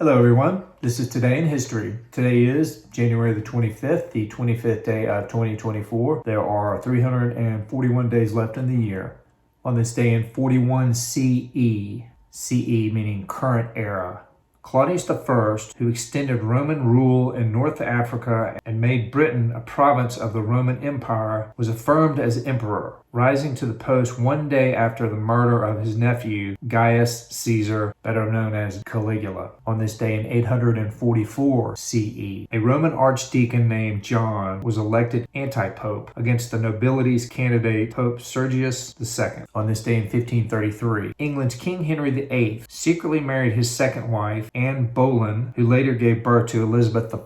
Hello everyone, this is Today in History. Today is January the 25th, the 25th day of 2024. There are 341 days left in the year. On this day in 41 CE, CE meaning current era, Claudius I, who extended Roman rule in North Africa and made Britain a province of the Roman Empire, was affirmed as emperor, rising to the post one day after the murder of his nephew, Gaius Caesar, better known as Caligula. On this day in 844 CE, a Roman archdeacon named Jiang was elected anti-pope against the nobility's candidate, Pope Sergius II. On this day in 1533, England's King Henry VIII secretly married his second wife, Anne Boleyn, who later gave birth to Elizabeth I.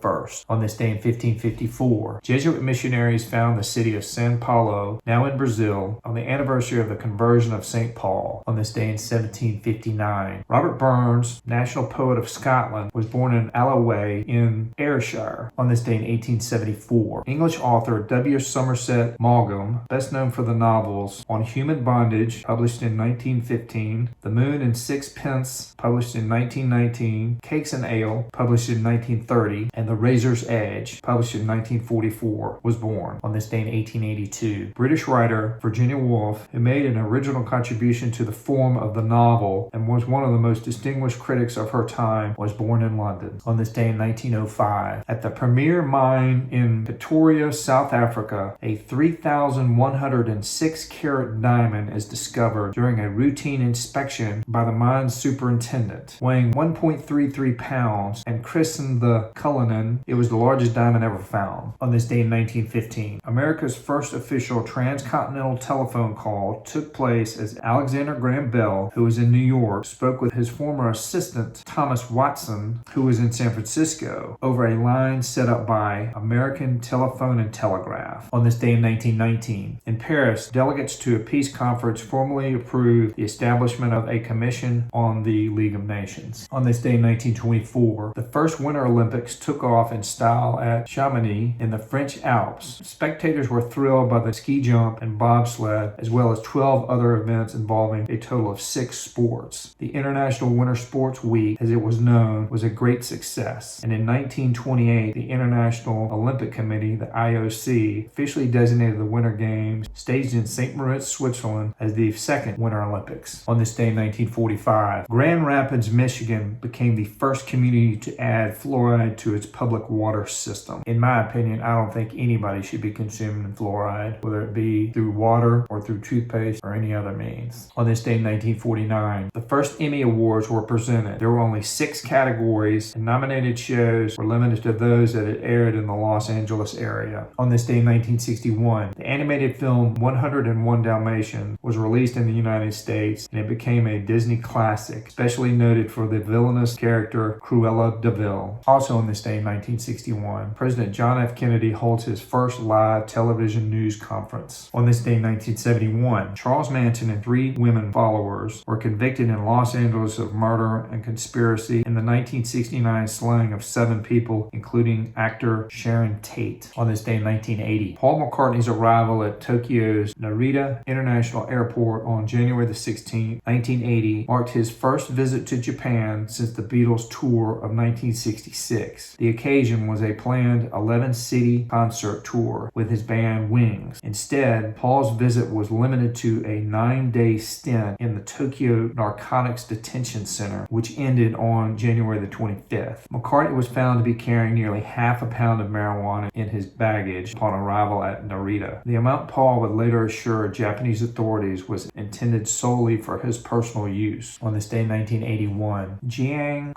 On this day in 1554, Jesuit missionaries found the city of Paulo, now in Brazil, on the anniversary of the conversion of St. Paul. On this day in 1759, Robert Burns, national poet of Scotland, was born in Alloway in Ayrshire. On this day in 1874, English author W. Somerset Maugham, best known for the novels On Human Bondage, published in 1915, The Moon and Sixpence, published in 1919, Cakes and Ale, published in 1930, and The Razor's Edge, published in 1944, was born. On this day in 1882, British writer Virginia Woolf, who made an original contribution to the form of the novel and was one of the most distinguished critics of her time, was born in London. On this day in 1905, at the premier mine in Pretoria, South Africa, a 3,106 carat diamond is discovered during a routine inspection by the mine's superintendent. Weighing 1.33 pounds and christened the Cullinan, it was the largest diamond ever found. On this day in 1915, America's first official transcontinental telephone call took place as Alexander Graham Bell, who was in New York, spoke with his former assistant Thomas Watson, who was in San Francisco, over a line set up by American Telephone and Telegraph. On this day in 1919, in Paris, delegates to a peace conference formally approved the establishment of a commission on the League of Nations. On this day in 1924, the first Winter Olympics took off in style at Chamonix in the French Alps. Spectators were thrilled by the ski jump and bobsled, as well as 12 other events involving a total of 6 sports. The International Winter Sports Week, as it was known, was a great success, and in 1928, the International Olympic Committee, the IOC, officially designated the Winter Games, staged in St. Moritz, Switzerland, as the second Winter Olympics. On this day in 1945, Grand Rapids, Michigan became the first community to add fluoride to its public water system. In my opinion, I don't think anybody should be consuming fluoride, whether it be through water or through toothpaste or any other means. On this day in 1949, the first Emmy Awards were presented. There were only 6 categories, and nominated shows were limited to those that had aired in the Los Angeles area. On this day in 1961, the animated film 101 Dalmatians was released in the United States, and it became a Disney classic, especially noted for the villainous character Cruella de Vil. Also on this day in 1961, President John F. Kennedy holds his first live television news conference. On this day in 1971, Charles Manson and 3 women followers were convicted in Los Angeles of murder and conspiracy in the 1969 slaying of 7 people, including actor Sharon Tate. On this day in 1980, Paul McCartney's arrival at Tokyo's Narita International Airport on January the 16th, 1980, marked his first visit to Japan since the Beatles' tour of 1966. The occasion was a planned 11-city concert tour with his band Wings. Instead, Paul's visit was limited to a 9-day stint in the Tokyo Narcotics Detention Center, which ended on January the 25th. McCartney was found to be carrying nearly half a pound of marijuana in his baggage upon arrival at Narita. The amount Paul would later assure Japanese authorities was intended solely for his personal use. On this day in 1981, Jiang,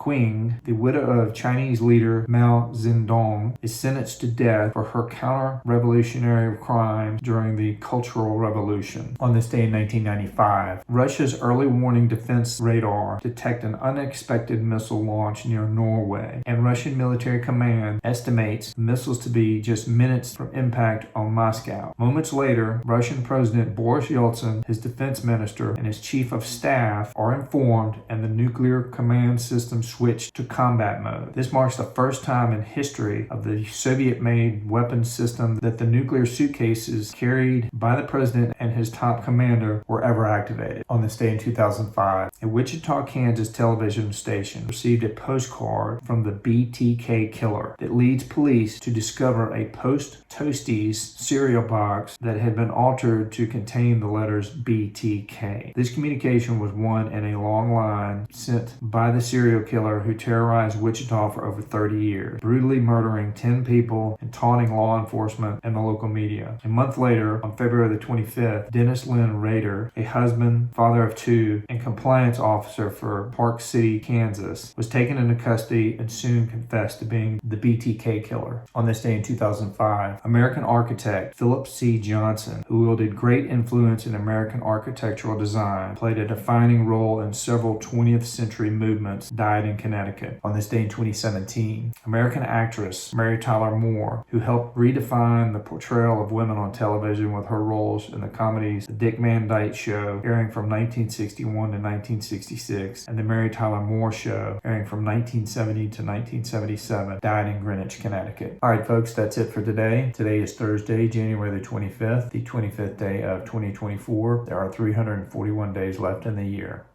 the widow of Chinese leader Mao Zedong, is sentenced to death for her counter-revolutionary crimes during the Cultural Revolution. On this day in 1995, Russia's early warning defense radar detected an unexpected missile launch near Norway, and Russian military command estimates the missiles to be just minutes from impact on Moscow. Moments later, Russian President Boris Yeltsin, his defense minister, and his chief of staff are informed, and the nuclear command system switched to combat mode. This marks the first time in history of the Soviet-made weapons system that the nuclear suitcases carried by the president and his top commander were ever activated. On this day in 2005, A Wichita, Kansas television station received a postcard from the BTK killer that leads police to discover a Post-Toasties cereal box that had been altered to contain the letters BTK. This communication was one in a long line sent by the serial killer who terrorized Wichita for over 30 years, brutally murdering 10 people and taunting law enforcement and the local media. A month later, on February the 25th, Dennis Lynn Rader, a husband, father of two, and compliance officer for Park City, Kansas, was taken into custody and soon confessed to being the BTK killer. On this day in 2005, American architect Philip C. Johnson, who wielded great influence in American architectural design, played a defining role in several 20th century movements, died in Connecticut. On this day in 2017, American actress Mary Tyler Moore, who helped redefine the portrayal of women on television with her roles in the comedies The Dick Van Dyke Show, airing from 1961 to 1966, and The Mary Tyler Moore Show, airing from 1970 to 1977, died in Greenwich, Connecticut. All right, folks, that's it for today. Today is Thursday, January the 25th, the 25th day of 2024. There are 341 days left in the year.